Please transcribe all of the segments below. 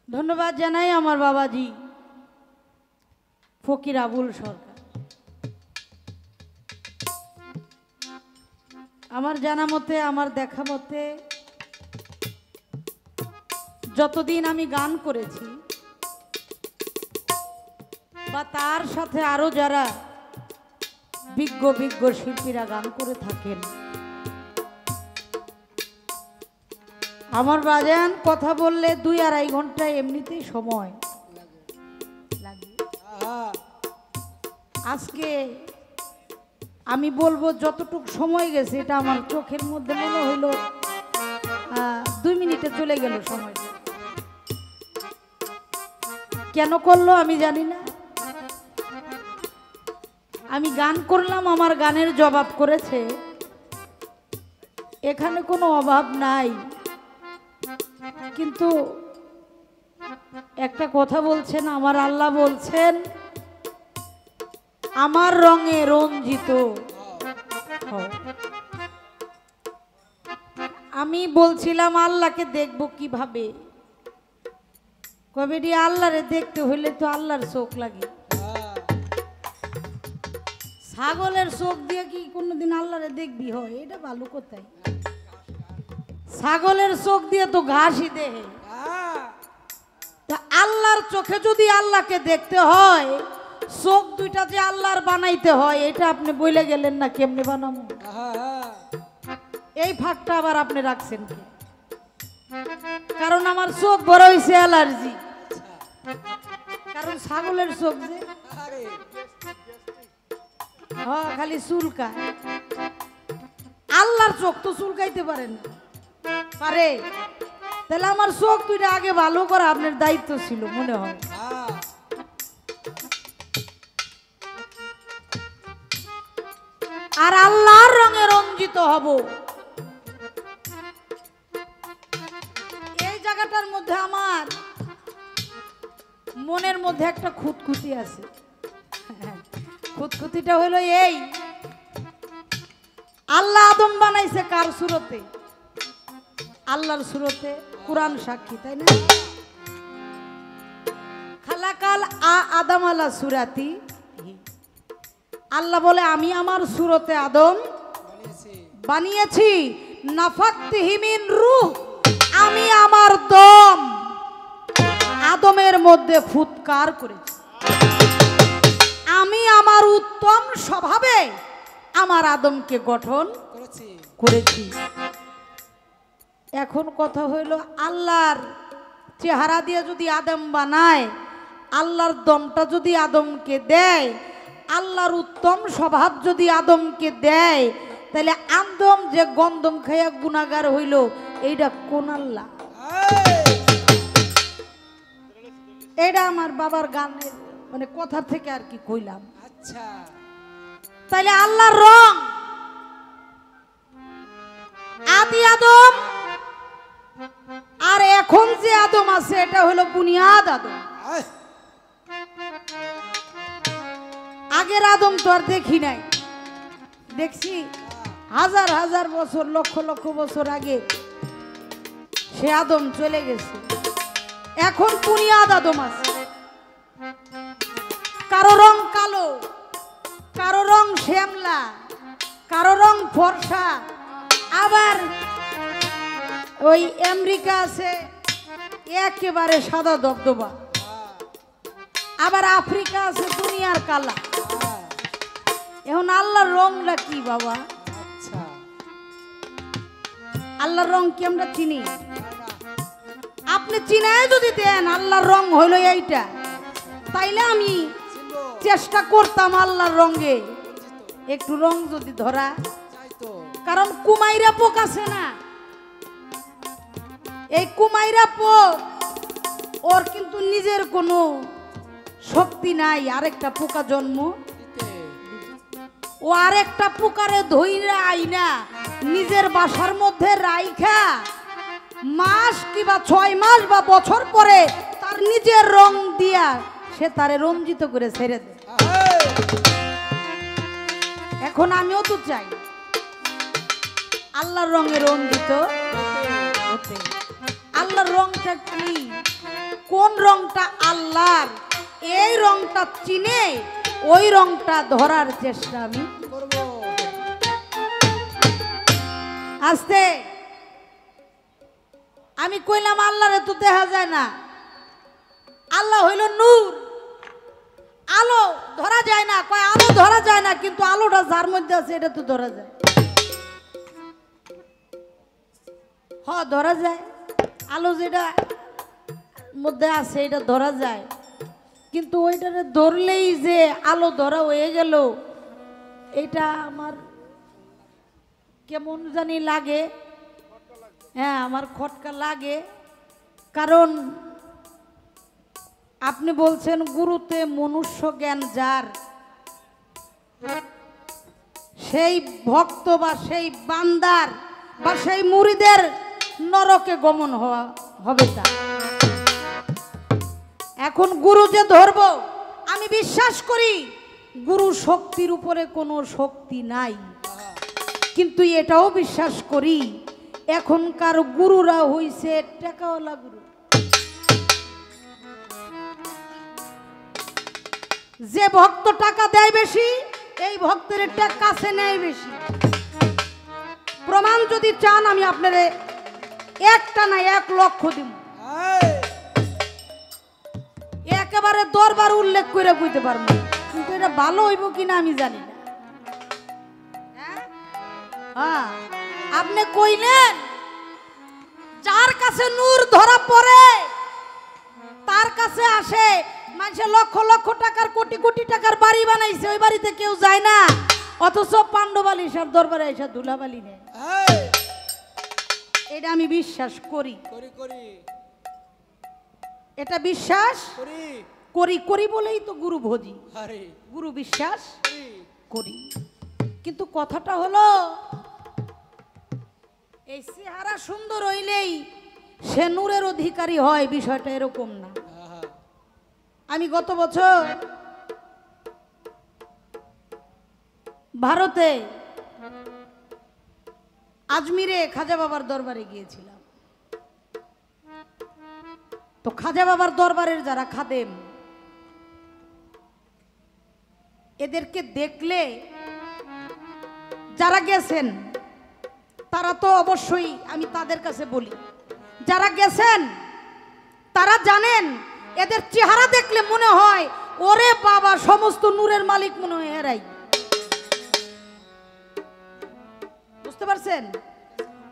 ধন্যবাদ জানাই আমার বাবাজি ফকির আবুল সরকার। আমার জানা মতে, আমার দেখা মতে, যতদিন আমি গান করেছি বা তার সাথে আরো যারা বিজ্ঞ বিজ্ঞ শিল্পীরা গান করে থাকেন, আমার বাজান কথা বললে 2-2.5 ঘন্টা এমনিতেই সময় লাগে। আজকে আমি বলবো যতটুকু সময় গেছে এটা আমার চোখের মধ্যে মনে হইল 2 মিনিটে চলে গেল সময়টা। কেন করলো আমি জানি না। আমি গান করলাম, আমার গানের জবাব করেছে। এখানে কোনো অভাব নাই, কিন্তু একটা কথা বলছেন আমার আল্লাহ, বলছেন আমার রঙে রঞ্জিত হও। আমি বলছিলাম আল্লাহকে দেখবো কিভাবে। কবেডি আল্লাহরে দেখতে হইলে তো আল্লাহর চোখ লাগে। ছাগলের চোখ দিয়ে কি কোনোদিন আল্লাহরে দেখবি হয়? এটা ভালো কোথায়। ছাগলের চোখ দিয়ে তো ঘাসই দেহে। তা আল্লাহর চোখে যদি আল্লাহকে দেখতে হয়, চোখ দুইটা যে আল্লাহর বানাইতে হয়, এটা আপনি বলে গেলেন না কেমনে বানাবো। এই ফাঁকটা আবার আপনি রাখছেন কি? কারণ আমার চোখ বড় হয়েছে অ্যালার্জি। কারণ ছাগলের চোখ যে খালি চুলকায়, আল্লাহর চোখ তো চুলকাইতে পারেন পারে। তাহলে আমার চোখ দুইটা আগে ভালো করা আপনার দায়িত্ব ছিল মনে হয়। আর আল্লাহর রঙে রঞ্জিত হব, এই জায়গাটার মধ্যে আমার মনের মধ্যে একটা খুঁতখুঁতি আছে। খুঁতখুঁতিটা হলো এই, আল্লাহ আদম বানাইছে কার সুরতে? আল্লাহর সুরতে। কুরআন সাক্ষী, তাই না? খালাকাল আদম আলা সুরাতি, আল্লাহ বলে আমি আমার সুরতে আদম বানিয়েছি। নাফাখতুহু মিন রূহ, আমি আমার দম আদমের মধ্যে ফুৎকার করেছি। আমি আমার উত্তম স্বভাবে আমার আদমকে গঠন করেছি। এখন কথা হইল, আল্লাহর চেহারা দিয়ে যদি আদম বানায়, আল্লাহর দমটা যদি আদমকে দেয়, আল্লাহর উত্তম স্বভাব যদি আদমকে দেয়, তাহলে আদম যে গন্ধম খাইয়া গুনাহগার হইল, এইটা কোন আল্লাহ? এটা আমার বাবার গানের মানে কথা থেকে আর কি কইলাম। আচ্ছা, তাইলে আল্লাহর রং আদি আদম আর এখন যে আদম আছে এটা হলো বুনিয়াদ আদম। আগের আদম তো আর দেখি নাই, দেখছি হাজার হাজার বছর, লক্ষ লক্ষ বছর আগে সে আদম চলে গেছে। এখন বুনিয়াদ আদম আছে। কারো রং কালো, কারো রং শ্যামলা, কারো রং ফর্সা, আবার ওই আমেরিকা আছে একেবারে সাদা দবদবা, আবার আফ্রিকা আছে দুনিয়ার কালা। এখন আল্লাহর রংটা কি বাবা? আল্লাহর রং কি আমরা চিনি? আপনি চিনায় যদি দেন আল্লাহর রং হইল এইটা, তাইলে আমি চেষ্টা করতাম আল্লাহর রঙে একটু রং যদি ধরা। কারণ কুমাইরা পোক আছে না, এই কুমাইরা পোক ওর কিন্তু নিজের কোনো শক্তি নাই, আরেকটা পোকা জন্ম, ও আরেকটা পোকারে ধইরা আইনা নিজের বাসার মধ্যে রাইখা মাস কিবা 6 মাস বা বছর পরে তার নিজের রং দিয়া সে তারে রঞ্জিত করে ছেড়ে দেয়। এখন আমিও তো চাই আল্লাহর রঙে রঞ্জিত হতে। আল্লাহর রংটা কি? কোন রংটা আল্লাহর, এই রংটা চিনে ওই রংটা ধরার চেষ্টা আমি করব। আস্তে আমি কইলাম আল্লাহরে তো দেখা যায় না, আল্লাহ হইল নূর, আলো ধরা যায় না। কয় আলো ধরা যায় না, কিন্তু আলোটা যার মধ্যে আছে এটা তো ধরা যায়। ধরা যায়, আলো যেটা মধ্যে আছে এটা ধরা যায়, কিন্তু ওইটারে ধরলেই যে আলো ধরা হয়ে গেল, এটা আমার কেমন জানি লাগে। হ্যাঁ, আমার খটকা লাগে। কারণ আপনি বলছেন গুরুতে মনুষ্য জ্ঞান যার, সেই ভক্ত বা সেই বান্দার বা সেই মুরিদের নরকে গমন হওয়া হবে তা। এখন গুরু যে ধরব, আমি বিশ্বাস করি গুরু শক্তির উপরে কোনো শক্তি নাই, কিন্তু এটাও বিশ্বাস করি এখনকার গুরুরা হইছে টাকাওয়ালা গুরু। যে ভক্ত টাকা দেয় বেশি, এই ভক্তের টাকা কাছে নেয় বেশি। প্রমাণ যদি চান আমি আপনারে একটা না 1 লক্ষ দিব, একেবারে দরবার উল্লেখ করে কইতে পারবো, কিন্তু এটা ভালো হইব কিনা আমি জানি না। হ্যাঁ, আপনি কইলেন যার কাছে নূর ধরা পড়ে তার কাছে আসে মানুষে লক্ষ লক্ষ টাকার কোটি কোটি টাকার বাড়ি বানাইছে, ওই বাড়িতে কেউ যায় না, অথচ পাণ্ডবালী সব দরবারে এসে ধুলাবালি নেয়। এটা আমি বিশ্বাস করি, এটা বিশ্বাস করি করি বলেই তো গুরু ভজি, গুরু বিশ্বাস করি। কিন্তু কথাটা হলো এই চেহারা সুন্দর হইলেই সে নূরের অধিকারী হয়, বিষয়টা এরকম না। আমি গত বছর ভারতে আজমিরে খাজা বাবার দরবারে গিয়েছিলাম। তো খাজা বাবার দরবারের যারা খাদেম, এদেরকে দেখলে যারা গেছেন তারা তো অবশ্যই, আমি তাদের কাছে বলি, যারা গেছেন তারা জানেন এদের চেহারা দেখলে মনে হয় ওরে বাবা সমস্ত নূরের মালিক মনে হয় এরাই। বুঝতে পারছেন?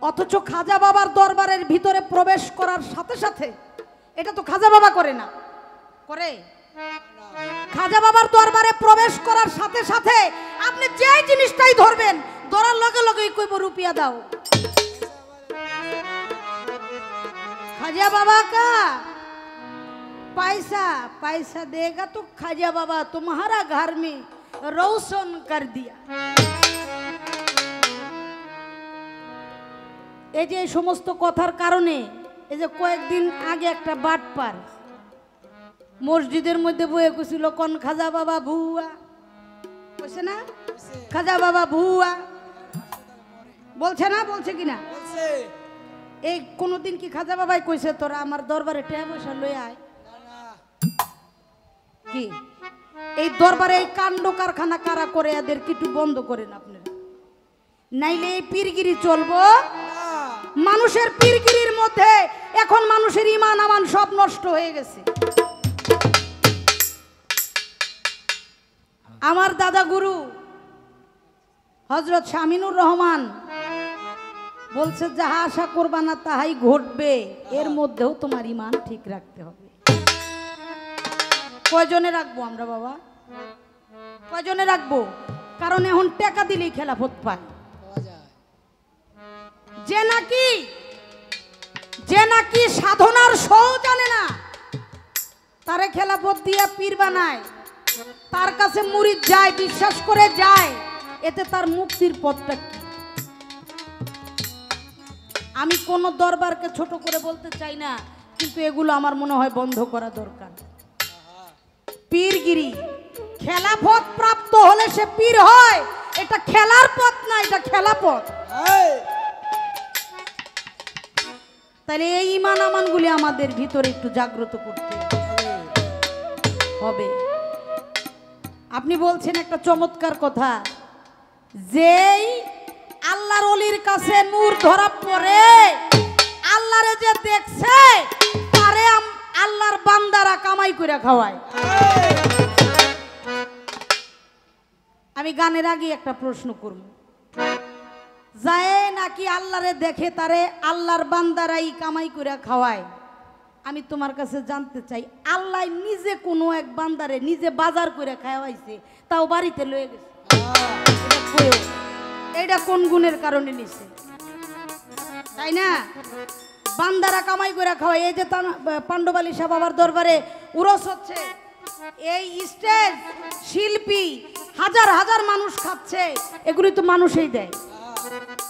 অথচ খাজা বাবার দরবারের ভিতরে প্রবেশ করার সাথে সাথে, এটা তো খাজা বাবা করে না, করে খাজা বাবার দরবারে প্রবেশ করার সাথে সাথে আপনি যে জিনিসটাই ধরবেন, ধরার লগে লগেই কইব রুপিয়া দাও। खाजा बाबा का पैसा पैसा देगा तो खाजा बाबा तुम्हारा घर में रोशन कर दिया। এই যে সমস্ত কথার কারণে এই যে কয়েকদিন আগে একটা বাটপার মসজিদের মধ্যে বয়ে কইছিল কোন খাজা বাবা ভুয়া, কইছে না? খাজা বাবা ভুয়া বলছে না, বলছে কিনা? বলছে। এই কোনদিন কি খাজা বাবাই কইছে তোরা আমার দরবারে টাকা পয়সা লই আয়? কি এই দরবারে এই কাণ্ড কারখানা কারা করে, এদের কি একটু বন্ধ করেন আপনারা, নাইলে এই পীরগিরি চলবো। মানুষের পীরগিরির মধ্যে এখন মানুষের ঈমান আমান সব নষ্ট হয়ে গেছে। আমার দাদা গুরু হযরত শামিনুর রহমান বলছে যাহা আশা করবা না তাহাই ঘটবে, এর মধ্যেও তোমার ঈমান ঠিক রাখতে হবে। কয়জনে রাখবো আমরা বাবা, কয়জনে রাখবো? কারণ এখন টাকা দিলেই খেলাফত পায়। যে নাকি সাধনার সৌ জানে না তারে খেলাফত দিয়া পীর বানায়, তার কাছে মুরিদ যায়, বিশ্বাস করে যায়, এতে তার মুক্তির পথটা কি? আমি কোন দরবারকে ছোট করে বলতে চাই না, কিন্তু এগুলো আমার মনে হয় বন্ধ করা দরকার। পীরগিরি খেলাফত প্রাপ্ত হলে সে পীর হয়, এটা খেলার পথ না, এটা খেলা পথ। তাহলে এই ইমান আমানগুলি আমাদের ভিতরে একটু জাগ্রত করতে হবে। আপনি বলছেন একটা চমৎকার কথা, যেই আল্লাহর ওলির কাছে নূর ধরা পড়ে আল্লাহরে যে দেখছে তারে আল্লাহর বান্দারা কামাই করে খাওয়ায়। আমি গানের আগে একটা প্রশ্ন করব, যায় নাকি আল্লাহরে দেখে তারে আল্লাহর বান্দারাই কামাই করে খাওয়ায়? আমি তোমার কাছে জানতে চাই, আল্লাহ নিজে কোনো এক বান্দারে নিজে বাজার করে খাওয়াইছে, তাও বাড়িতে লয়ে গেছে, এটা কোন গুণের কারণে নিছে? তাই না? বান্দারা কামাই করে খাওয়ায়। এই যে পাণ্ডবালী শাহ বাবার দরবারে উরস হচ্ছে, এই স্টেজ শিল্পী হাজার হাজার মানুষ খাচ্ছে, এগুলি তো মানুষই দেয়,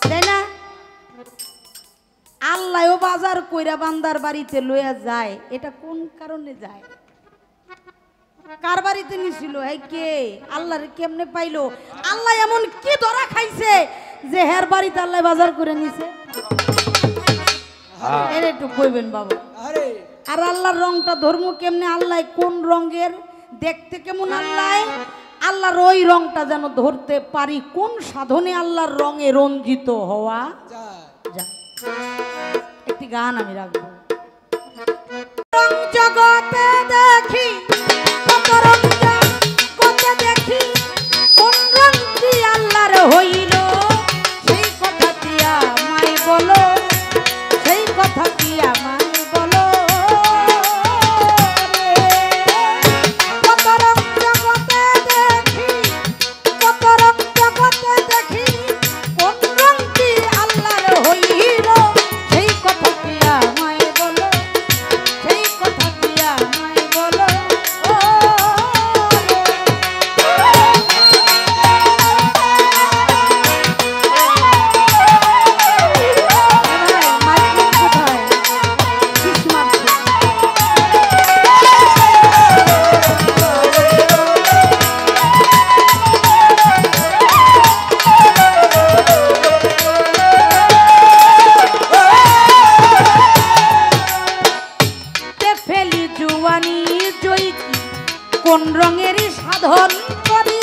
তাই না? আল্লাহও বাজার কইরা বান্দার বাড়িতে লইয়া যায়, এটা কোন কারণে যায়? কার বাড়িতে নিছিল? এই কে? আল্লাহর কেমনে পাইলো? আল্লাহ এমন কি ধরা খাইছে যে হের বাড়িতে আল্লাহ বাজার করে নিছে? এর একটু কইবেন বাবা। আর আল্লাহর রংটা ধর্ম কেমনে? আল্লাহ কোন রঙের, দেখতে কেমন আল্লাহ, আল্লাহর ওই রংটা যেন ধরতে পারি। কোন সাধনে আল্লাহর রঙে রঞ্জিত হওয়া যায়। একটি গান আমি রাখবো। রং জগতে দেখি কত রং জগতে দেখি, কোন রংটি আল্লাহর হইল, সেই কথা কি আমায় বলো, সেই কথা কি আমায় বলো। কত রং জগতে দেখি, কত রং জগতে দেখি, কোন রংটি আল্লাহর হইল, সেই কথা কি আমায় বলো, সেই কথা কি আমায় বলো। কোন রঙের সাধন করি,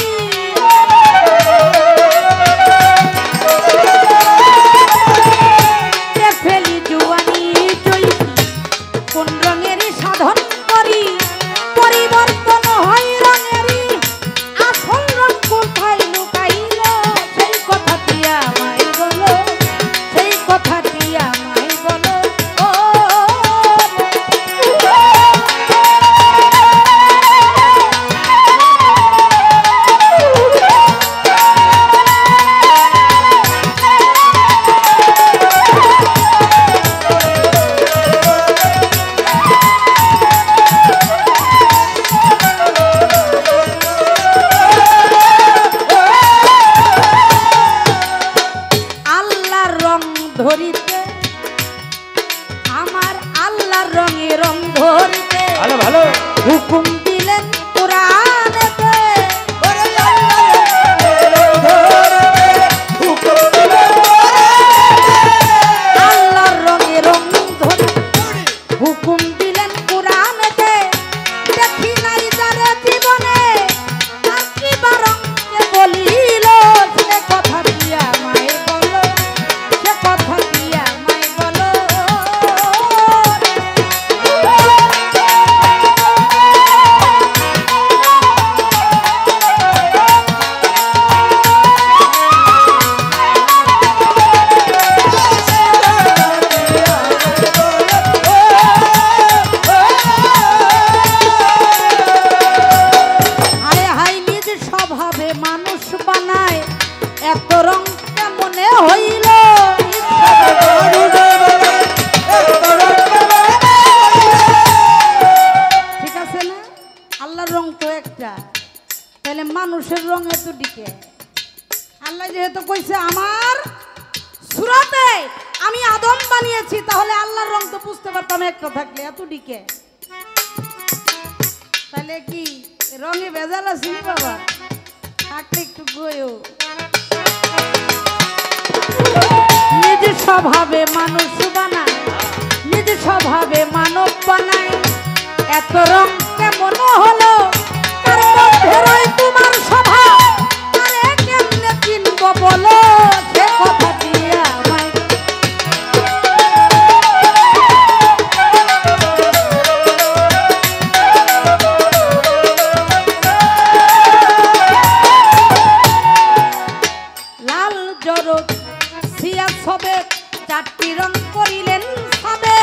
ফেলি জুয়ানি জয়ী, কোন রঙের সাধন করি, পরিবর্তন হয় রঙেরই, আসল রং কোথায় লুকাইল, সেই কথাটি আমায় বলো, সেই কথাটি আমায় বলো। ধরিতে আমার আল্লাহর রঙে রং ধরিতে ভালো ভালো হুকুম দিলেন কোরআনেতে, আল্লাহর রঙে রং ধরিতে হুকুম দিলেন কোরআনেতে। দেখি নাই যারা জীবনে আর কি বারংকে বলিল, সে কথা কি আমায় বলো, সে কথা কি আমায় বলো। হায় হায় নিজ স্বভাবে মানুষ বানায়, এত রং কেমনে হইল। ঠিক আছে না? আল্লাহর রং তো একটা, তাহলে মানুষের রং এত ডিকে। আল্লাহ যেহেতু কইছে আমার সূরাতে আমি আদম বানিয়েছি, তাহলে আল্লাহর রং তো বুঝতে পারতাম একটা থাকলে, এত ডিকে। তাহলে কি রঙে ভেজাল আছে বাবা? থাকলে একটু গয়ো। নিজ স্বভাবে মানুষ বানায়, নিজ স্বভাবে মানব বানায় এত রং কেমন হলো কার মধ্যে রয় তোমার স্বভাব আরে কেমনে চিনব বলো সে কথা দিয়া আমায় লাল জরদ সিয়া সবে চারটি রং করিলেন সবে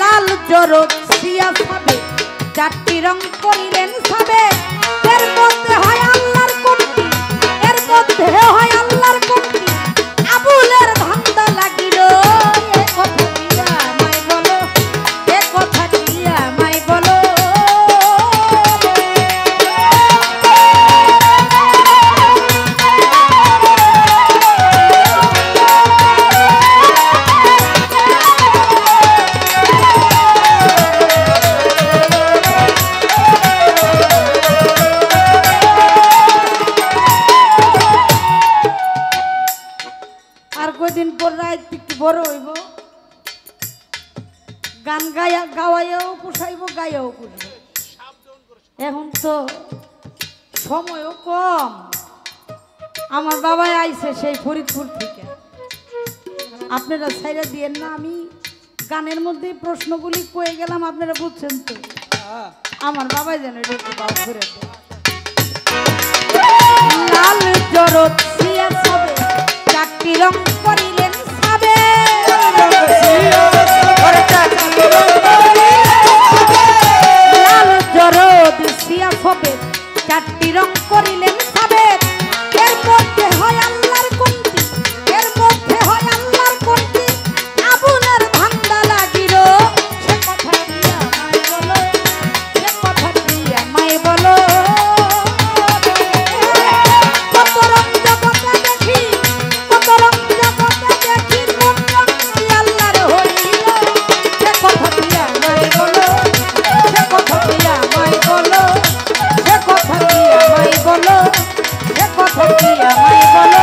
লাল জরদ সিয়া সবে চারটি রং করিলেন সবে এর মধ্যে হয় আল্লাহর কোনটি এর মধ্যে হয় আল্লাহর কোনটি আবুলের ধান্দা লাগিল এ কথা দিয়া আমায় বলো এ কথা দিয়া আমায় বলো বড় হইব গান গাওয়াইও পোষাইব গাইও পুষব এখন তো সময়ও কম আমার বাবাই আইছে সেই ফরিদপুর থেকে আপনারা ছাইরা দিয়েন না আমি গানের মধ্যে প্রশ্নগুলি কয়ে গেলাম আপনারা বুঝছেন তো আমার বাবাই যেন এটা একটু বাউ করে দেয় লাল জরদ সিয়া সবে চারটি রং করিলেন সাবে লাল জরদ সিয়া সবে চারটি রং করিলেন সাবে এর মধ্যে হয় আল্লাহর কোনটি এর মধ্যে হয় আল্লাহর কোনটি আবুলের ধান্দা লাগিল সে কথা দিয়া আমায় বলো সে কথা দিয়া আমায় বলো কত রং জগতে দেখি কত রং জগতে দেখি কোন রংটি আল্লাহর হইল সে কথা দিয়া আমায় বলো সে কথা দিয়া আমায় বলো সে কথা দিয়া আমায় বলো সে কথা দিয়া আমায় বলো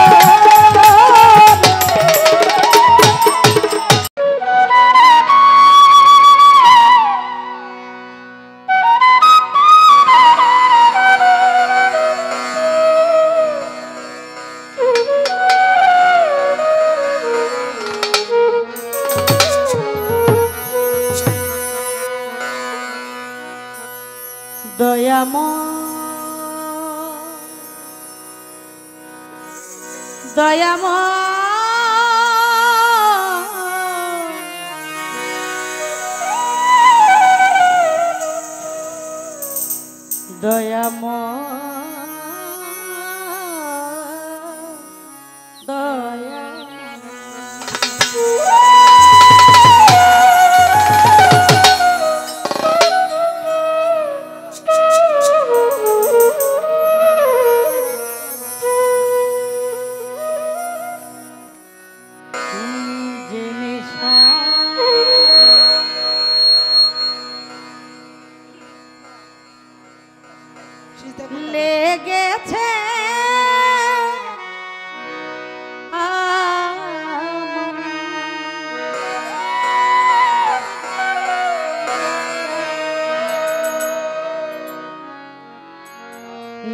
লেগেছে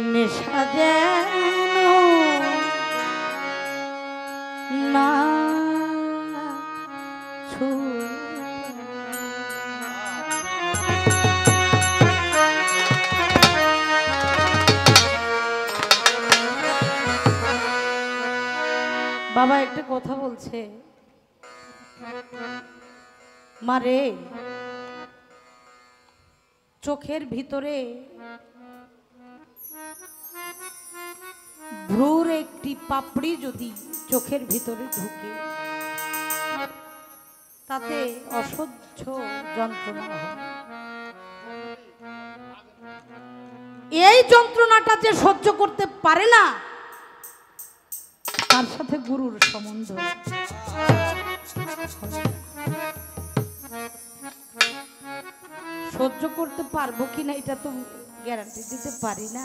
নেশা যেন না বাবা একটা কথা বলছে মারে চোখের ভিতরে ভ্রুর একটি পাপড়ি যদি চোখের ভিতরে ঢুকে তাতে অসহ্য যন্ত্রণা হয় এই যন্ত্রণাটা যে সহ্য করতে পারে না তার সাথে গুরুর সম্বন্ধ সহ্য করতে পারবো কিনা এটা তো গ্যারান্টি দিতে পারি না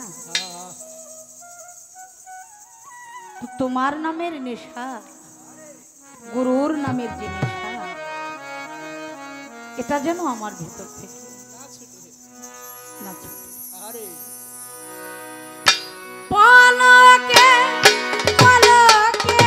তো তোমার নামের নেশা, গুরুর নামের যে নেশা, এটা যেন আমার ভেতর থেকে না ছুটে। পলকে পলকে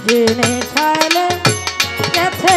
জেনে ছাইলে গেছে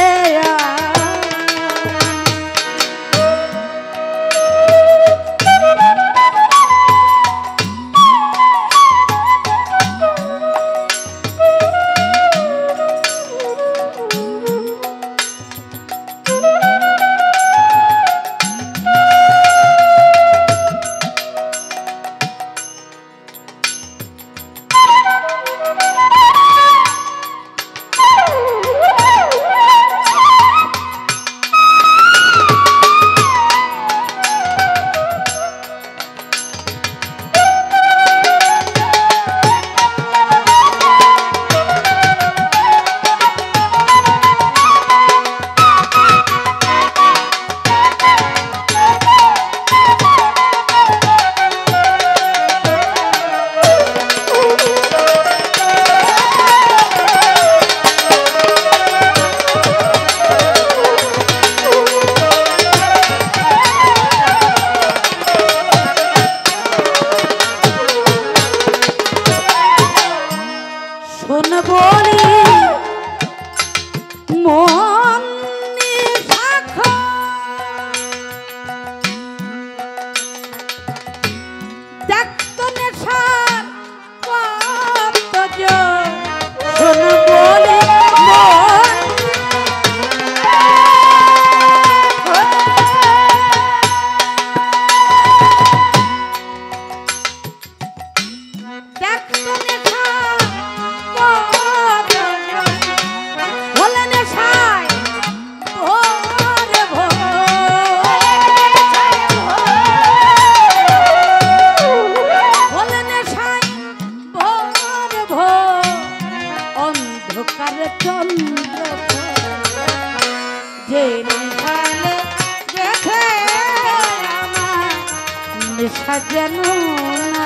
সাজানো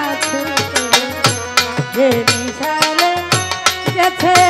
আছে যে মিশালে গেছে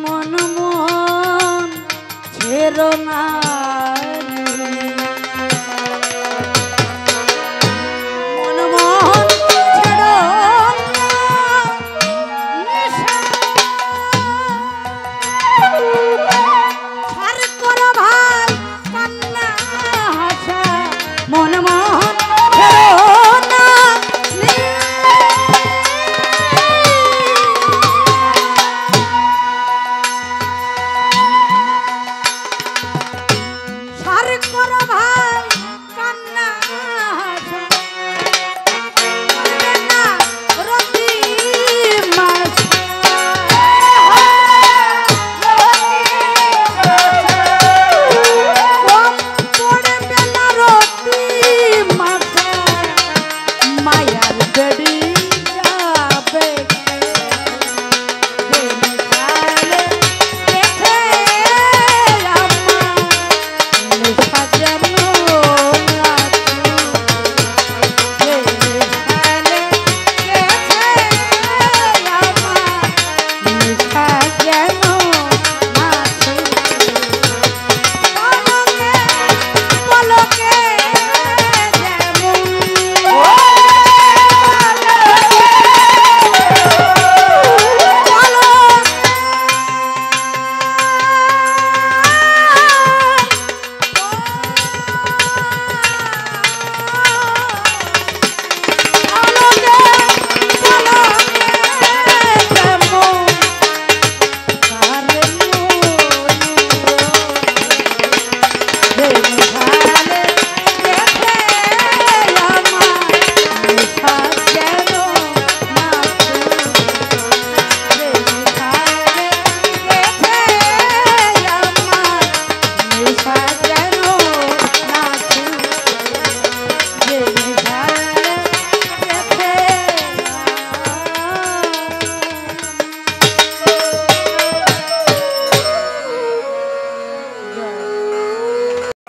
মন ছেড়ো না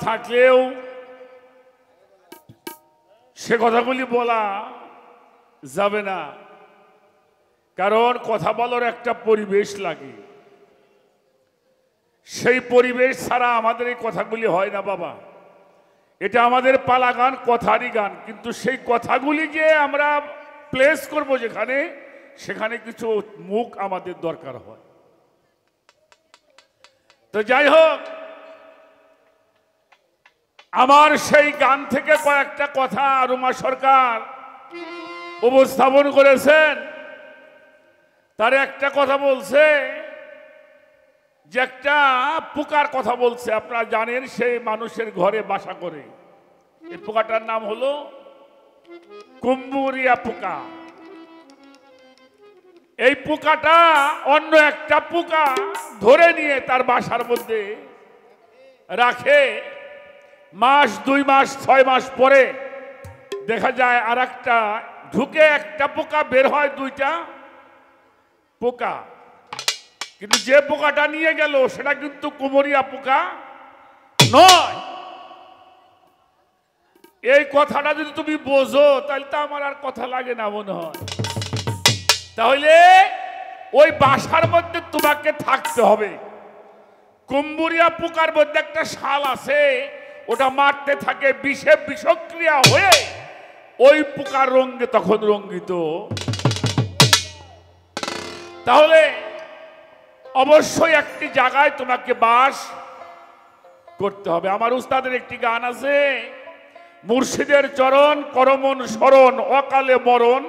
থাকলেও সে কথাগুলি বলা যাবে না, কারণ কথা বলার একটা পরিবেশ লাগে। সেই পরিবেশ ছাড়া আমাদের এই কথাগুলি হয় না বাবা। এটা আমাদের পালা গান, কথারই গান, কিন্তু সেই কথাগুলি যে আমরা প্লেস করব যেখানে, সেখানে কিছু মুখ আমাদের দরকার হয়। তো যাই হোক, আমার সেই গান থেকে কয়েকটা কথা রুমা সরকার উপস্থাপন করেছেন। তার একটা কথা বলছে যে একটা পোকার কথা বলছে। আপনারা জানেন সেই মানুষের ঘরে বাসা করে। এই পোকাটার নাম হলো কুম্বুরিয়া পোকা। এই পোকাটা অন্য একটা পোকা ধরে নিয়ে তার বাসার মধ্যে রাখে। মাস 2 মাস 6 মাস পরে দেখা যায় আর একটা ঢুকে, একটা পোকা বের হয়, 2টা পোকা। কিন্তু যে পোকাটা নিয়ে গেল সেটা কিন্তু কুমোরিয়া পোকা নয়। এই কথাটা যদি তুমি বোঝো তাহলে তো আমার আর কথা লাগে না মনে হয়। তাহলে ওই বাসার মধ্যে তোমাকে থাকতে হবে। কুম্বুরিয়া পোকার মধ্যে একটা শাল আছে, ওটা মারতে থাকে, বিষে বিষক্রিয়া হয়ে ওই পোকার রঙে তখন রঙ্গিত। তাহলে অবশ্যই একটি জায়গায় তোমাকে বাস করতে হবে। আমার উস্তাদের একটি গান আছে, মুর্শিদের চরণ করমন স্মরণ, অকালে মরণ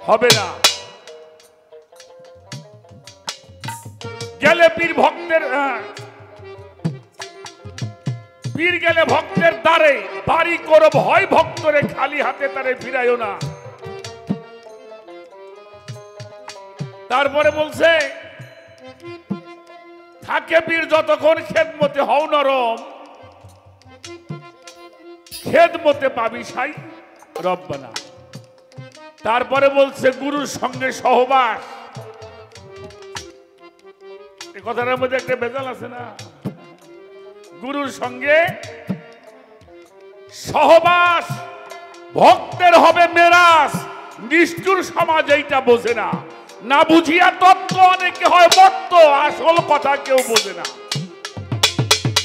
হবে না। গেলে পীর ভক্তের পীর গেলে ভক্তের দ্বারে, বাড়ি করো ভয় ভক্তরে, খালি হাতে তারে ফিরাইও না। তারপরে বলছে, থাকে পীর যতক্ষণ খেদমতে হও নরম, খেদমতে পাবি সাই রব্বানা। তারপরে বলছে গুরুর সঙ্গে সহবাস। এই কথাটার মধ্যে একটা ভেজাল আছে না? গুরুর সঙ্গে সহবাস ভক্তের হবে মেরাজ। নিষ্ঠুর সমাজ এইটা বোঝে না, না বুঝিয়া তত্ত্ব অনেকে হয় মত্ত, আসল কথা কেউ বোঝে না।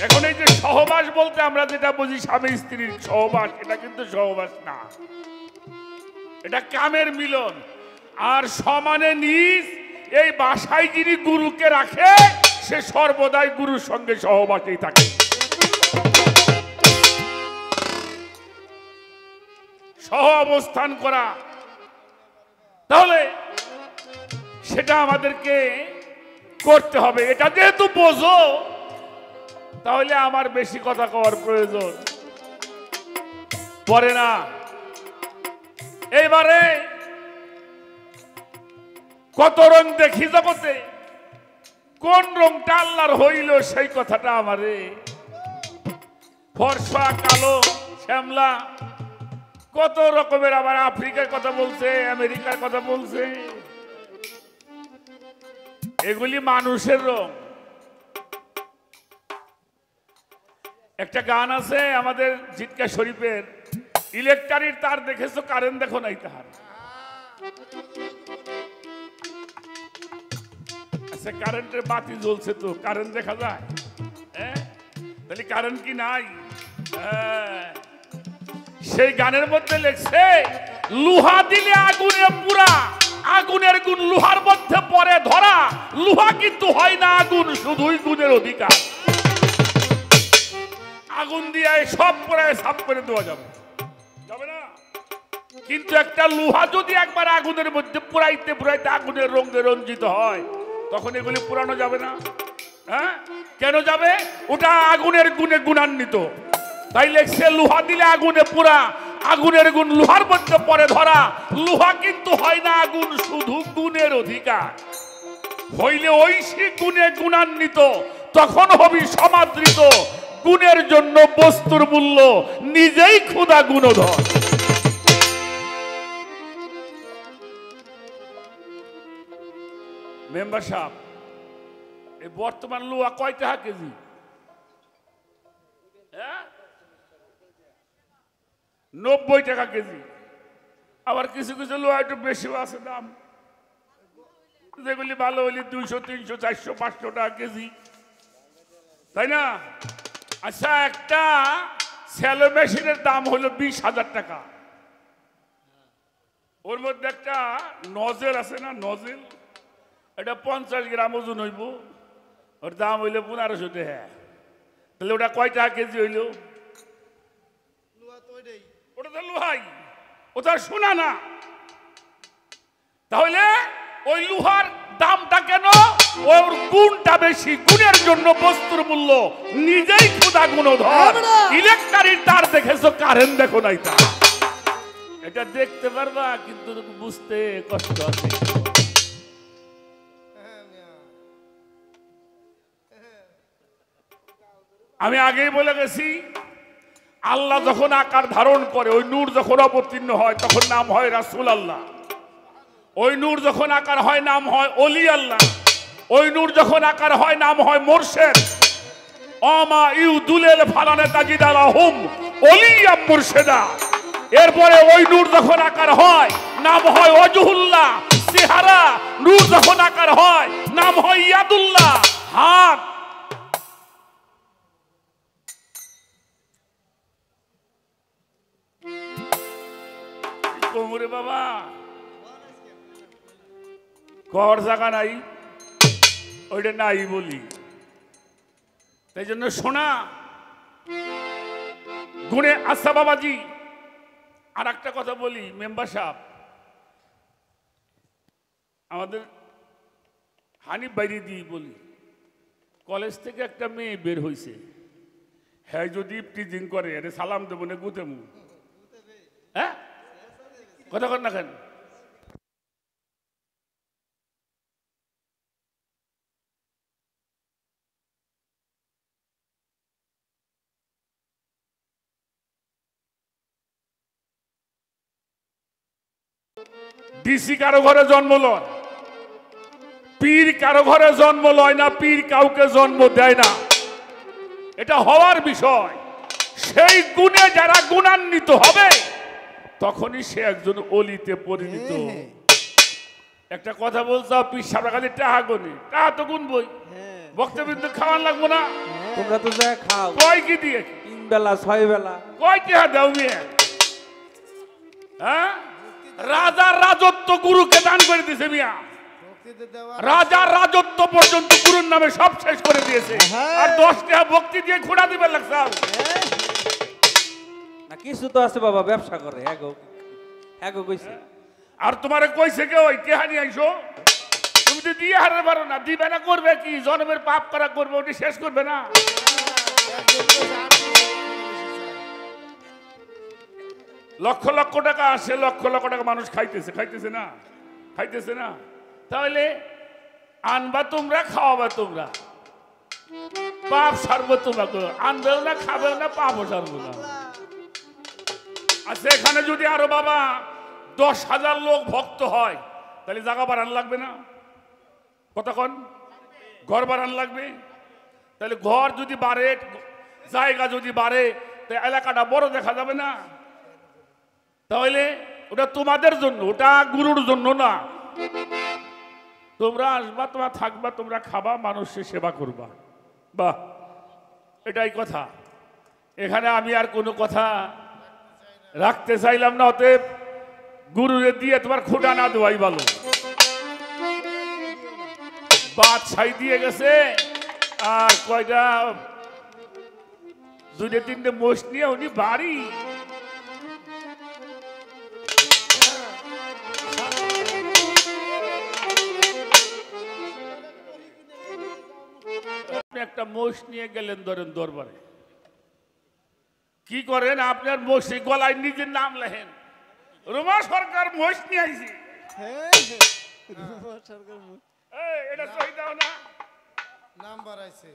এখন এই যে সহবাস বলতে আমরা যেটা বুঝি স্বামী স্ত্রীর সহবাস, এটা কিন্তু সহবাস না, এটা কামের মিলন। আর সমানে নিজ এই বাসায় যিনি গুরুকে রাখে, সে সর্বদাই গুরুর সঙ্গে সহবাসেই থাকে। সহ অবস্থান করা, তাহলে সেটা আমাদেরকে করতে হবে। এটা যেহেতু বোঝো, তাহলে আমার বেশি কথা কওয়ার প্রয়োজন পড়ে না। এইবারে কত রং দেখি জগতে, কোন রংটা আল্লাহর হইল সেই কথাটা আমারে। ফর্সা, কালো, শ্যামলা, কত রকমের, আবার আফ্রিকার কথা বলছে, আমেরিকার কথা বলছে। এগুলি মানুষের রং। একটা গান আছে আমাদের জিটকা শরীফের, ইলেকট্রিক তার দেখেছো, কারেন্ট দেখো নাই তার। আচ্ছা, কারেন্টের বাতি জ্বলছে তো কারেন্ট দেখা যায়? তাহলে কারেন্ট কি নাই? সেই গানের মধ্যে লেখছে, লোহা দিলে আগুনে পুরা, আগুনের গুণ লোহার মধ্যে পরে ধরা, লোহা কিন্তু হয় না আগুন, শুধুই গুণের অধিকার। আগুন দিয়ে সব পরে সাফ করে দেওয়া যাবে, যাবে না? কিন্তু একটা লোহা যদি একবার আগুনের মধ্যে পুরাইতে পুরাইতে আগুনের রঙে রঞ্জিত হয়, তখন এগুলি পুরানো যাবে না। হ্যাঁ, কেন যাবে? ওটা আগুনের গুণে গুণান্বিত। তাই লেখছে, লোহা দিলে আগুনে পুরা, আগুনের গুণ লোহার মধ্যে পরে ধরা, লোহা কিন্তু হয় না আগুন, শুধু গুণের অধিকার। হইলে ঐশী গুণে গুণান্বিত, তখন হবি সমাদৃত। গুণের জন্য বস্তুর মূল্য, নিজেই ক্ষুধা গুণধর। মেম্বার সাহেব, এই বর্তমান লোহা কয় টাকা কেজি? হ্যাঁ, 90 টাকা কেজি। আবার কিছু কিছু লোহা একটু বেশিও আছে দাম, যেগুলি ভালো হলে 200 300 400 500 টাকা কেজি, তাই না? আচ্ছা, একটা স্যালো মেশিনের দাম হলো 20,000 টাকা। ওর মধ্যে একটা নজেল আছে না, নজেল, এটা 50 গ্রাম ওজন হইব, ওর দাম হইলো 1500 টাকা। তাহলে ওটা কয় টাকা কেজি হইল? ওটা তো লোহাই, ওটা সোনা না। তাহলে ওই লোহার দামটা কেন? ওর গুণটা বেশি, গুণের জন্য বস্তুর মূল্য নিজেই খোদা গুণধর। ইলেকট্রিক তার দেখেছো, কারেন্ট দেখো নাই তা। এটা দেখতে পারবা কিন্তু বুঝতে কষ্ট আছে। আমি আগেই বলে গেছি, আল্লাহ যখন আকার ধারণ করে, ওই নূর যখন অবতীর্ণ হয় তখন নাম হয় রাসূল আল্লাহ। ওই নূর যখন আকার হয় নাম হয় অলি আল্লাহ। ওই নূর যখন আকার হয় নাম হয় মুর্শিদ। আমা ইউদুলেল ফালানে তাজিদালাহুম ওলিয়াম মুর্শিদা। এরপরে ওই নূর যখন আকার হয় নাম হয় ওয়াজহুল্লাহ চেহারা। নূর যখন আকার হয় নাম হয় ইয়াদুল্লাহ হাত। কোমরে বাবা কর জায়গা নাই, ওইটা নাই বলি। তাই জন্য শোনা গুণে। আচ্ছা বাবাজি, আর একটা কথা বলি, মেম্বার সাহেব, আমাদের হানিফ বাইরে দিয়ে বলি, কলেজ থেকে একটা মেয়ে বের হয়েছে, হ্যাঁ যদি টিচিং করে আরে সালাম দেবো না গুতেমু। হ্যাঁ কথা কর না কেন? ডিসি কারো ঘরে জন্ম লয়, পীর কারো ঘরে জন্ম লয় না, পীর কাউকে জন্ম দেয় না। এটা হওয়ার বিষয়। সেই গুণে যারা গুণান্বিত হবে তখনই সে একজন অলিতে পরিণত। একটা কথা বলছো, পীর সাহেব খালি টাকা গুনি, টাকা তো গুনবই, বক্তব্য তো খাওয়ান লাগবো না? তোমরা তো যা খাও কয় কি দিয়ে? 3 বেলা 6 বেলা। কয় টাকা দাও মেয়ে? হ্যাঁ, রাজার রাজত্ব গুরুকে দান করে দিয়েছে মিয়া। রাজার রাজত্ব পর্যন্ত গুরুর নামে সব শেষ করে দিয়েছে, আর 10 টাকা ভক্তি দিয়ে ঘোড়া দিবে লাগছে না। কিছু তো আছে বাবা, ব্যবসা করে। এগো কইছে। আর তোমারে কইছে কে ওই টেহানি আইসো? তুমি তো দিয়ে হারাতে পারো না, দিবে না, করবে কি? জন্মের পাপ করা করবে, ওটি শেষ করবে না। লক্ষ লক্ষ টাকা আসে, লক্ষ লক্ষ টাকা মানুষ খাইতেছে, খাইতেছে না, খাইতেছে না। তাহলে আনবা তোমরা, খাওয়াবা তোমরা, পাপ সারবো তোমরা। আনবেও না, খাবেও না, পাপও সারবো না। আচ্ছা, এখানে যদি আরো বাবা 10,000 লোক ভক্ত হয় তাহলে জায়গা বাড়ান লাগবে না? কতক্ষণ ঘর বাড়ান লাগবে? তাহলে ঘর যদি বাড়ে, জায়গা যদি বাড়ে, তাহলে এলাকাটা বড় দেখা যাবে না? তাহলে ওটা তোমাদের জন্য, ওটা গুরুর জন্য না। তোমরা আসবা, তোমরা থাকবা, তোমরা খাবা, মানুষের সেবা করবা, বাহ, এটাই কথা। এখানে আমি আর কোনো কথা রাখতে চাইলাম না। অতএব গুরুরে দিয়ে তোমার খোঁটা না দেওয়াই ভালো। বাদশাই দিয়ে গেছে, আর কয়টা 2-3টে মোষ নিয়ে উনি বাড়ি। একটা মোষ নিয়ে গেলেন ধরেন দরবারে, কি করেন? আপনার মোষে গলায় নিজের নাম লেখেন, রোমা সরকার মোষ নিয়ে আইছি। এটা সহি দাও না, নাম বাড়াইছে।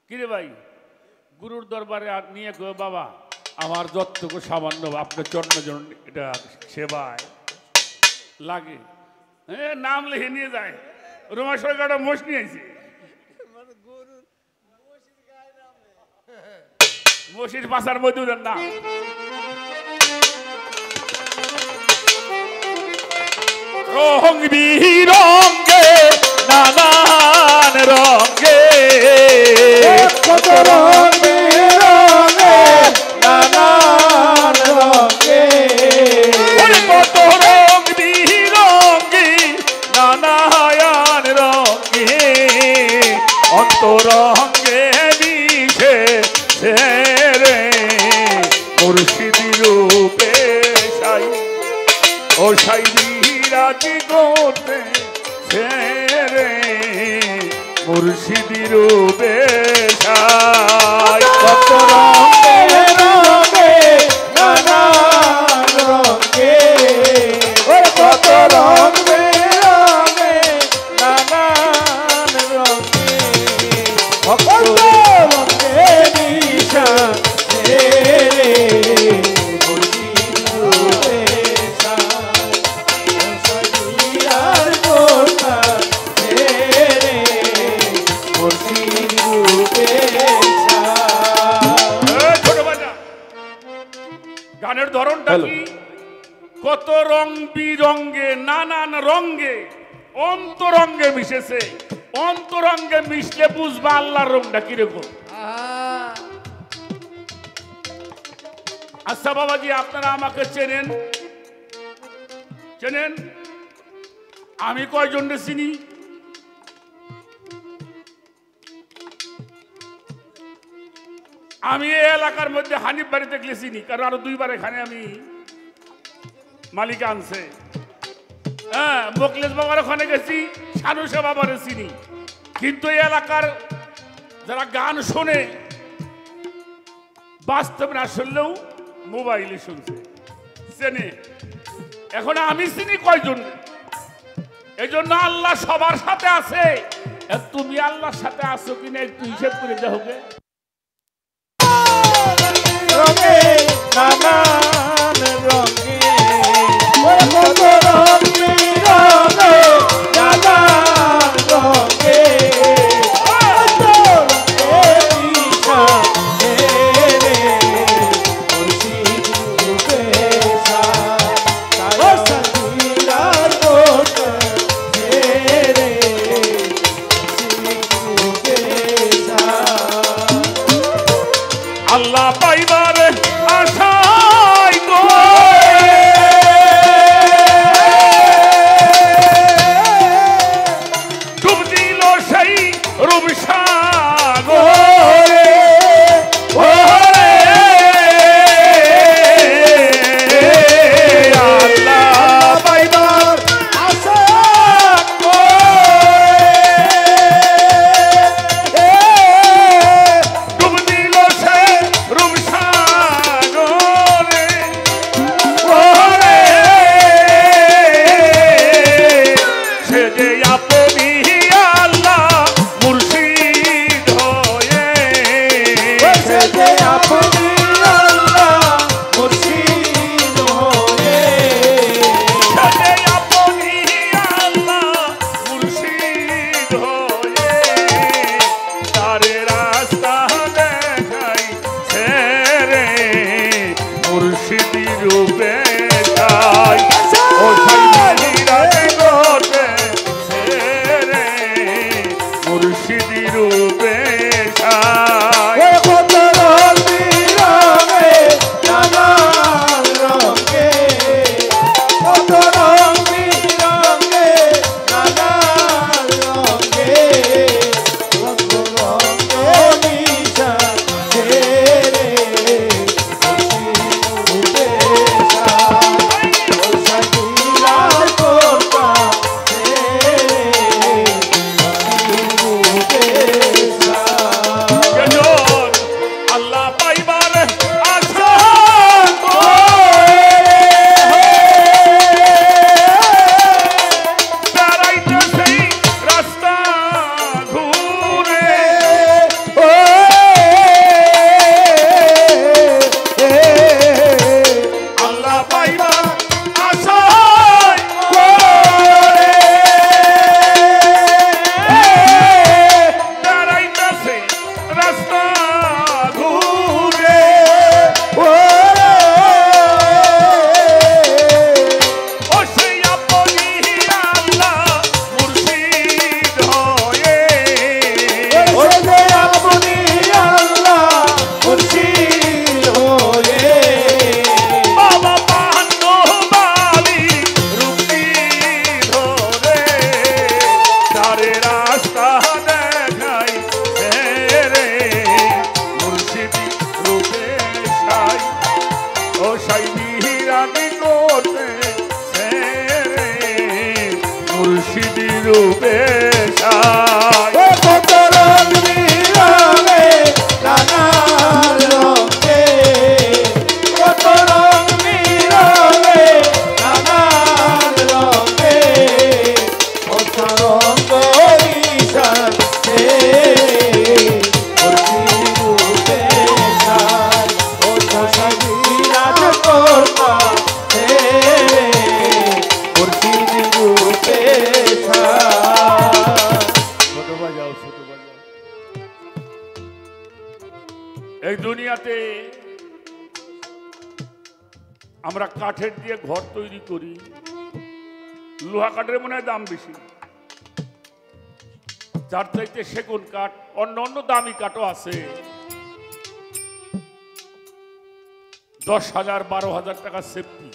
কিরে ভাই, গুরুর দরবারে নিয়ে কো বাবা আমার যতটুকু সামান্য আপনার চরণ এটা সেবায় লাগে, নাম লিখে নিয়ে যায়। রোমা সরকারটা মোষ নিয়ে আইছি। মসজিদ পাশার মধ্যে দেন না। রং বিরঙ্গে নানান রঙে কত রং বেরঙে নানান রঙে কত রং বিরঙ্গি নানান রঙে অন্তরঙ্গে মিশে রে মুর্শিদি রূপে সাই ও সাই বিরাজি করতে রে মুর্শিদি রূপে সাই কত রং বেরঙে নানান রঙে কত রং বেরঙে নানান রঙে কত রঙে নিশা রে মুর্শিদ রূপে সাই সাজিয়ার কোথা রে মুর্শিদ রূপে সাই ছোট বাজা গানের ধরনটা হ্যালো। কি? কত রং বিরঙ্গে নানান রঙ্গে অন্তরঙ্গে মিশেছে। অন্তরঙ্গে মিশলে বুঝবা আল্লাহর রংটা কিরকম। আচ্ছা বাবাজি, আপনারা আমাকে চেনেন? চেনেন? আমি কয়জনকে চিনি? আমি এই এলাকার মধ্যে হানিফ বাড়ি দেখলে চিনি, কারণ আরো দুইবার এখানে আমি মালিক আনছে। হ্যাঁ, মোকলেশ বাবার ওখানে গেছি, সানুসা বাবারে চিনি। কিন্তু এই এলাকার যারা গান শোনে, বাস্তব না শুনলেও মোবাইলে শুনছে, চেনে। এখন আমি চিনি কয়জন? এই জন্য আল্লাহ সবার সাথে আছে। তুমি আল্লাহর সাথে আছো কিনা একটু হিসেব করে দেখো। রঙে নানান রঙে কত রং বেরঙে নানান রঙে কত রঙে নিশা রে মুর্শিদ রূপে সাই সাজিয়ার কোথা রে মুর্শিদ রূপে সাই আল্লাহ পাইবার আশায় গো ডুব দিল সেই রূপসাগরে ওরে আল্লাহ পাইবার আশা ডুব দিল সেই রূপসাগরে ওরে সে যে আপনি আল্লাহ মুর্শিদ হয়ে যে আপনি আল্লাহ মুর্শিদ হয়ে সে যে আপনি আল্লাহ মুর্শিদ হয়ে তার রাস্তা দেখাই রে মুর্শিদি রূপে তাই ও সাইরাতে গোটে রে মুর্শিদি রূপে তাই কত রং বেরঙে নানান রঙে কত রং বেরঙে নানান রঙে কত রঙে নিশা রে মুর্শিদ রূপে সাই সাজিয়ার কোথা রে মুর্শিদ রূপে সাই রূপে সাই। কত রং বিরঙে নানান রঙে, কত রং বিরঙে নানান রঙে, কত রঙ মিশাতে মূর্তি রূপে সাই। কত সাজিরাজ করতা হে মূর্তি রূপে সাই। ছোট বাজাও, ছোট বাজাও। এই দুনিয়াতে আমরা কাঠের দিয়ে ঘর তৈরি করি, লোহা কাঠের মনে হয় দাম বেশি, যার চাইতে সেগুন কাঠ অন্য অন্য দামি কাঠও আছে, 10,000 12,000 টাকা সেফটি।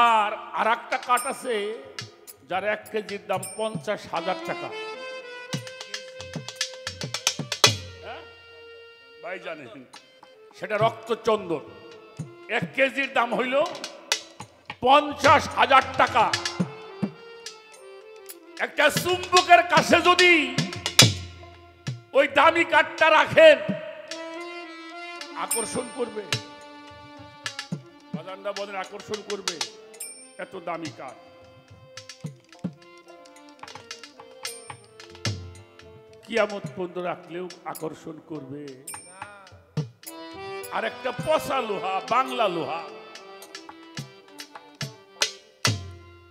আর একটা কাঠ আছে যার 1 কেজির দাম 50,000 টাকা। হ্যাঁ? ভাই জানেন সেটা রক্তচন্দন, 1 কেজির দাম হইল 50,000 টাকা। একটা চুম্বকের কাছে যদি ওই দামি কাঠটা রাখেন, আকর্ষণ করবে, বাজানরা বলেন আকর্ষণ করবে, এত দামি কাঠ। কিয়ামত পর্যন্ত রাখলেও আকর্ষণ করবে। আর একটা পচা লোহা, বাংলা লোহা,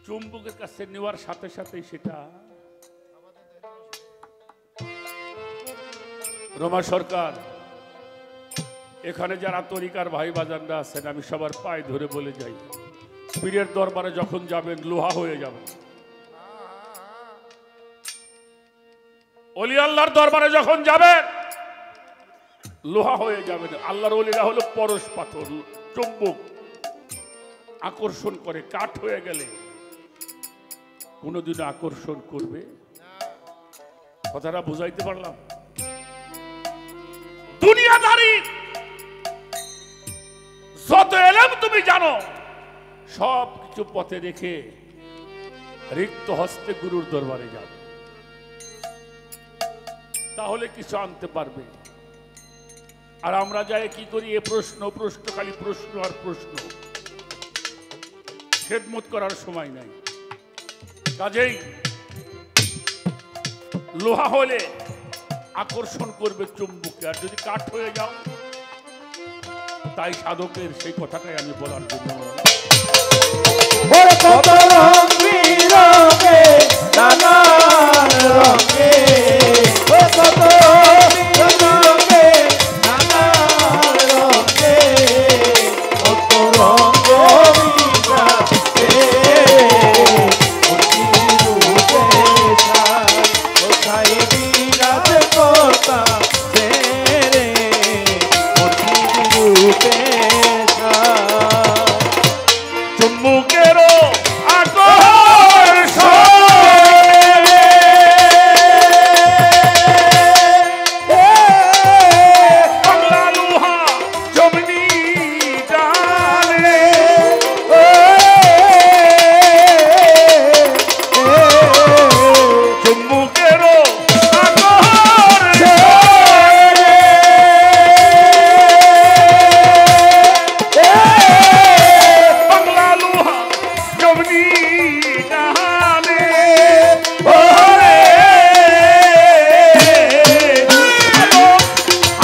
চুম্বকের কাছে নেওয়ার সাথে সাথে সেটা। রমা সরকার, এখানে যারা তরিকার ভাই বাজানরা আছেন, আমি সবার পায়ে ধরে বলে যাই, পীরের দরবারে যখন যাবেন লোহা হয়ে যাবেন। অলি আল্লাহর দরবারে যখন যাবেন লোহা হয়ে যাবেন। আল্লাহর অলিরা হলো পরশ পাথর, চুম্বক, আকর্ষণ করে। কাঠ হয়ে গেলে কোনোদিনও আকর্ষণ করবে। কথাটা বুঝাইতে পারলাম? দুনিয়াদারি যত এলেম তুমি জানো, সব কিছু পথে রেখে রিক্ত হস্তে গুরুর দরবারে যাও, তাহলে কিছু আনতে পারবে। আর আমরা যাই কি করি, এ প্রশ্ন প্রশ্ন, খালি প্রশ্ন আর প্রশ্ন, খেদমত করার সময় নাই। কাজেই লোহা হলে আকর্ষণ করবে চুম্বকে, আর যদি কাঠ হয়ে যাও, তাই সাধকের সেই কথাটাই আমি বলার জন্য। কত রং বিরঙে নানান রঙে, কত রং বিরঙে নানান রঙে, কত রঙ মিশাতে মূর্তি রূপে সাই। কোথায় বিরাজ করতা হে মূর্তি রূপে সাই। চুম্বকেরও আকর্ষণ, বাংলা লোহা জমনি জানে, চুম্বকেরও বাংলা লোহা জমনি জানে,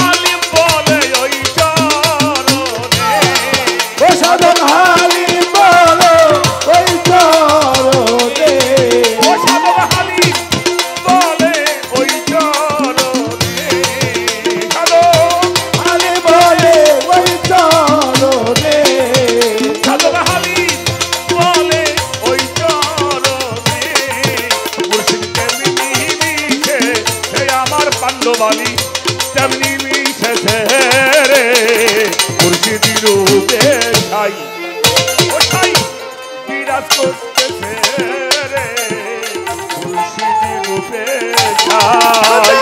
আলিম বলে ওই চরণে, সাধন হালি বলো ওই চরণে, ও সাধক আলিম বলে ওই চরণে, সাধক হালি বলে ওই চরণে, সাধক আলিম বলে ওই চরণে, মুর্শিদ তেমনি মিশে সে আমার পাণ্ডবালী, তেমনি মিশেছে রে মুর্শিদ রূপে সাই। ও সাই বিরাজ করতেছে রে মুর্শিদ রূপে সাই।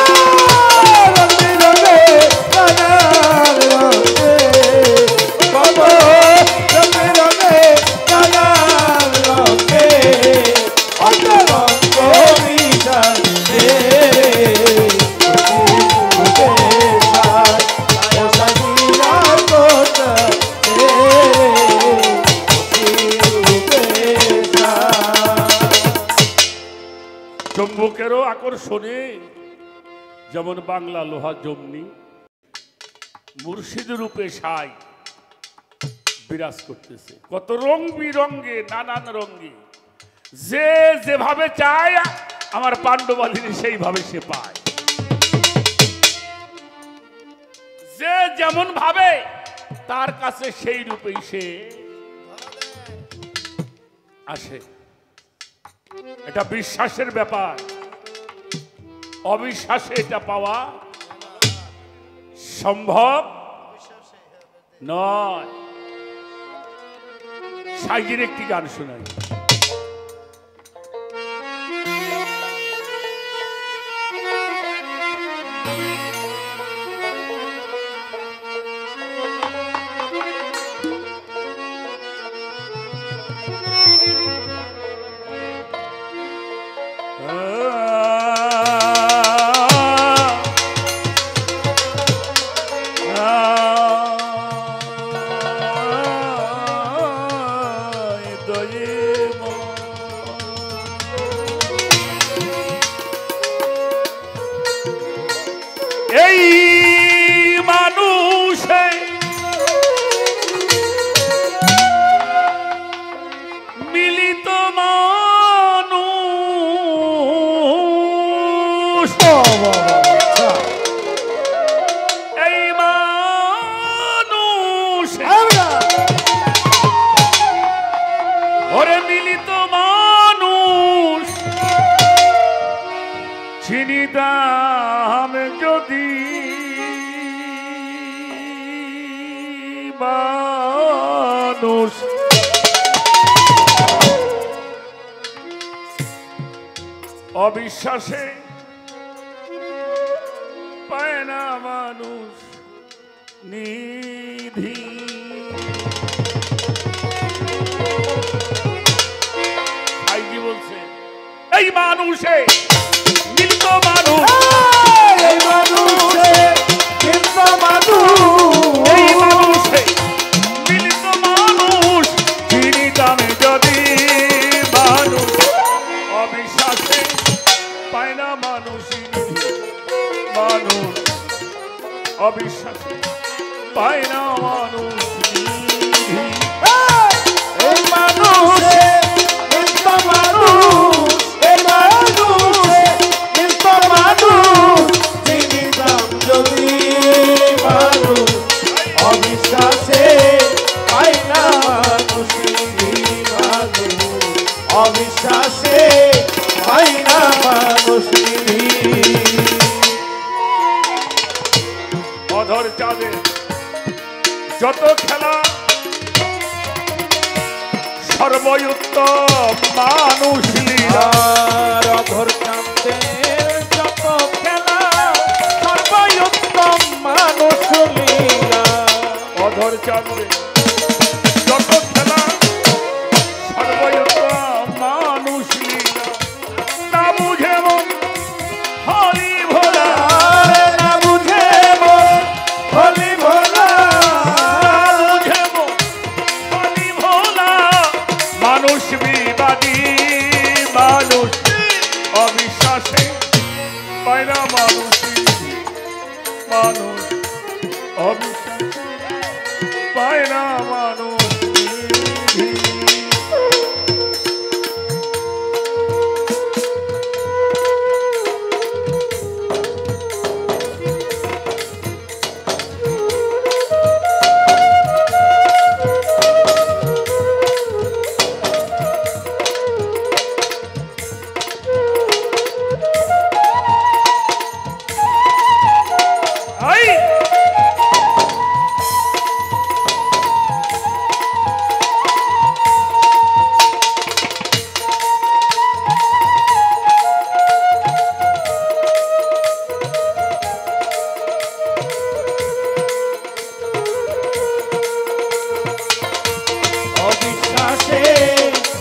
রং বিরঙে নানান রঙে, কত রং বিরঙে নানান রঙে, আকর্ষণে যেমন বাংলা লোহা জমনি মুর্শিদ রূপে সাই বিরাজ করতেছে, কত রং বিরঙ্গে নানান রঙ্গে, যে যেভাবে চায় আমার পাণ্ডবালিনী সেইভাবে সে পায়, যে যেমন ভাবে তার কাছে সেই রূপেই সে আসে। এটা বিশ্বাসের ব্যাপার, অবিশ্বাসে এটা পাওয়া সম্ভব নয়। সাইজের একটি গান শোনাই। এই মানুষে মিলিত মানুষ, এই মানুষ ওরে মিলিত মানুষ চিনিতাম যদি মানুষ, অবিশ্বাসে পায় না মানুষ নিধি। ভাইজি বলছে এই মানুষে মিলিত মানুষ, এই মানুষে মিলিত মানুষ, এই মানুষে মিলিত মানুষ চিনিতাম যদি মানুষ, অবিশ্বাসে পায় না মানুষ মানুষ, অবিশ্বাসে পায় না মানুষ নিধি। এই মানুষে মিলিত মানুষ, এই মানুষে মিলিত মানুষ চিনিতাম যদি মানুষ, অবিশ্বাসে পাই না মানুষ মানুষ, অবিশ্বাসে পাই না মানুষ। অধর চাঁদে যত খেলা সর্বউত্তম মানুষ লীলা, অধর চাঁদের যত খেলা সর্বোত্তম মানুষ লীলা, অধর চাঁদে যত খেলা সর্বউত্তম মানুষ লীলা, না বুঝে মন হরি ভোলা, না বুঝে মন হলি ভোলা, বুঝে মন হরি ভোলা, মানুষ বিবাদী মানুষ, অবিশ্বাসে পায় না মানুষ মানুষ, অবিশ্বাসে পায় না মানুষ। আই অবিশ্বাসে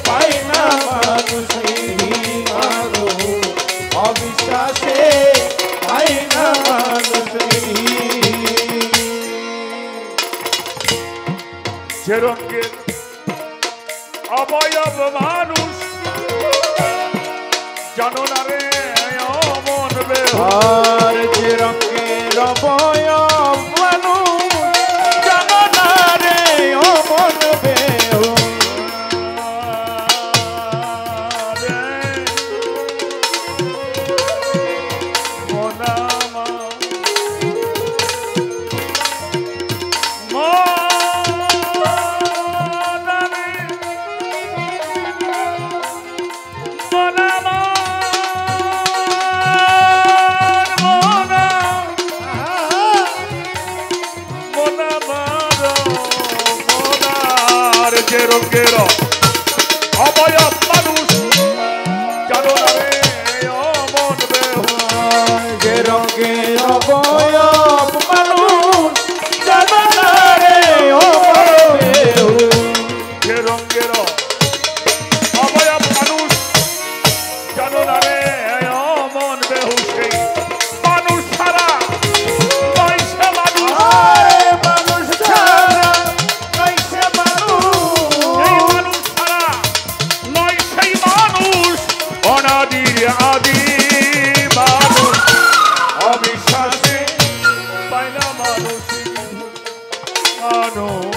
পাই না মানুষ মানুষ, অবিশ্বাসে পাই না মানুষ। যে রঙের অবয়ব মানুষ জানো না রে রঙের অবয়ব মানুষ জানো না রে অমন বেহুশ যে রঙের অবয়ব মানুষ জানো না রে ও বেহুশ যে রঙের অবয়ব মানুষ জানো না রে অমন বেহুশ এই মানুষ ছাড়া নয় সে মানুষ আরে মানুষ ছাড়া কইছে মানুষ এই মানুষ ছাড়া নয় সেই মানুষ অনাদির আদি মানুষ অবিশ্বাসে পায় না মানুষ মানুষ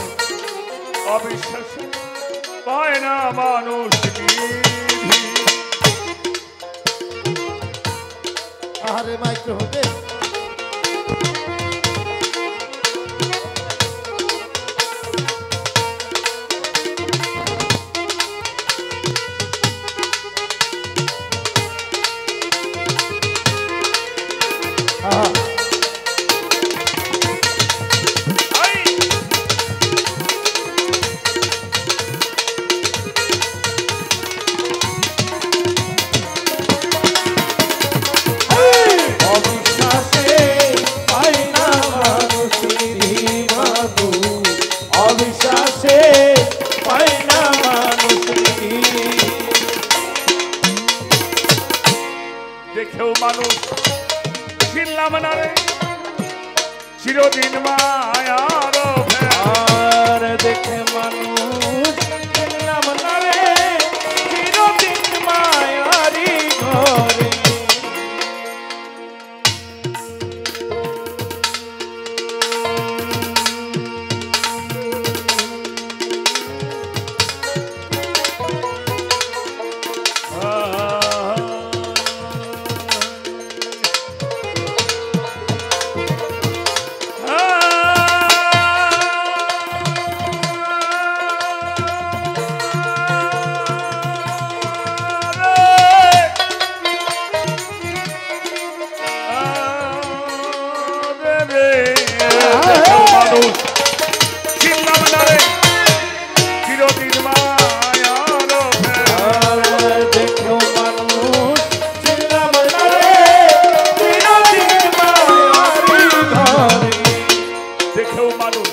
অবিশ্বাসে পায় না মানুষ আরে মাইক্রো হবে অবিশ্বাসে পায় না মানুষ বাবু অবিশ্বাসে পায় না মানুষ দেখেও মানুষ চিনলাম না রে চিরদিন মায়ার আর দেখে মানুষ চিনলাম না রে চিরদিন মায়ারি ঘরে মানুষ চিনলাম না রে চিরদিন মায়ার আর দেখেও মানুষ চিনলাম না রে চিরদিন মায়ারি ঘরে দেখেও মানুষ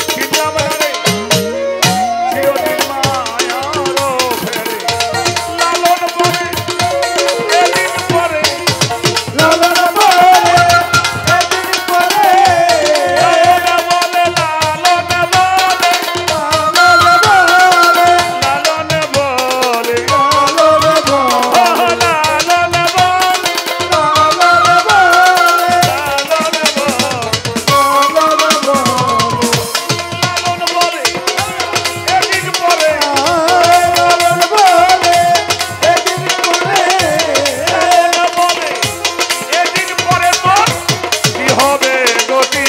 চিনলাম না রে চিরদিন মায়ার ফেরে লালন বলে এদিন পরে লালন বলে এদিন পরে লালন বলে লালন বলে লালন বলে লালন বলে লালন বলে লালন বলে লালন বলে লালন বলে লালন বলে এদিন পরে লালন বলে এদিন পরে লালন বলে এদিন পরে তোর কি হবে গতি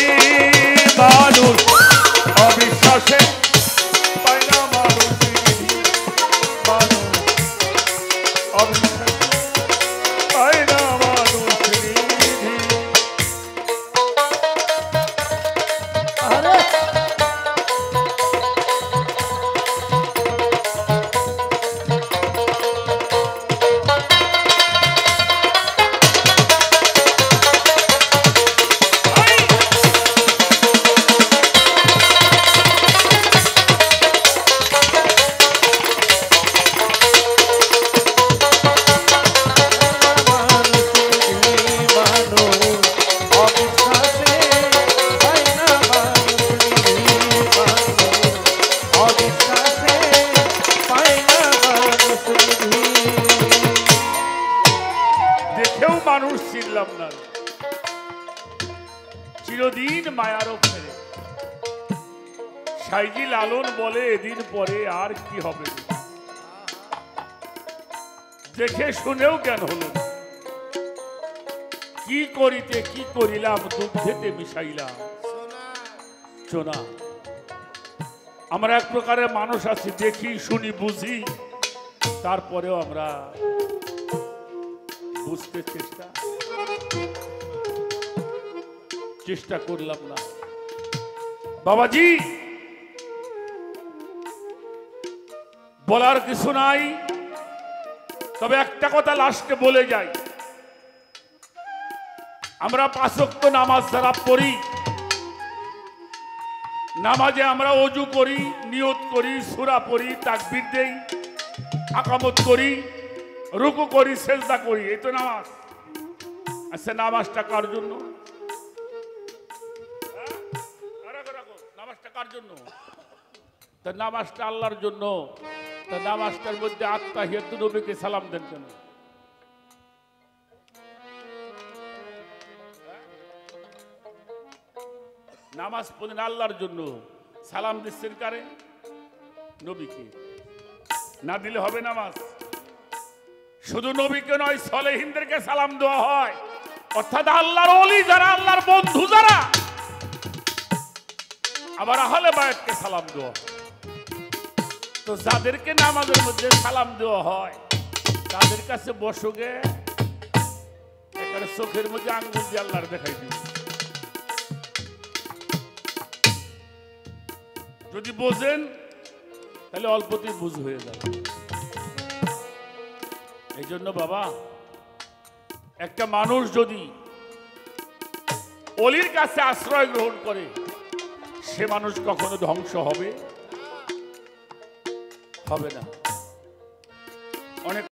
মানুষ অবিশ্বাসে পায় না মানুষ মানুষ অবিশ্বাসে পায় না মানুষ আরে দেখেও মানুষ চিনলাম না চিরদিন মায়ারও ফেরে সাইজি লালন বলে এদিন পরে আর কি হবে দেখে শুনেও জ্ঞান হলো না। কি করিতে কি করিলাম দুগ্ধেতে মিশাইলাম সোনা আমরা এক প্রকারের মানুষ আছি দেখি শুনি বুঝি তারপরেও আমরা বুঝতে চেষ্টা করলাম না বাবাজি বলার কিছু নাই, তবে একটা কথা লাস্টে বলে যাই। আমরা 5 ওয়াক্ত নামাজ যারা পড়ি, নামাজে আমরা ওযু করি, নিয়ত করি, সূরা পড়ি, তাকবীর দেই, আকামত করি, রুকু করি, সেজদা করি, এই তো নামাজ। আচ্ছা, নামাজটা কার জন্য? নামাজটা কার জন্য? তা নামাজটা আল্লাহর জন্য। তা নামাজটার মধ্যে আত্তাহিয়াতু নবীকে সালাম দেন কেন? নামাজ পড়েন আল্লাহর জন্য, সালাম দিচ্ছেন কারে? নবীকে। না দিলে হবে নামাজ? শুধু নবীকে নয়, সলেহিনদেরকে সালাম দেওয়া হয়, অর্থাৎ আল্লাহর ওলি যারা, আল্লাহর বন্ধু যারা, আবার আহলে বায়াতকে সালাম দেওয়া। তো যাদেরকে নামাজের মধ্যে সালাম দেওয়া হয় তাদের কাছে বসোগে, এখানে চোখের মধ্যে আঙ্গুল দিয়ে আল্লাহর দেখাই দিবে। যদি বোঝেন তাহলে অল্পতেই বুঝ হয়ে যাবে। এই জন্য বাবা, একটা মানুষ যদি অলির কাছে আশ্রয় গ্রহণ করে, সে মানুষ কখনো ধ্বংস হবে না। অনেক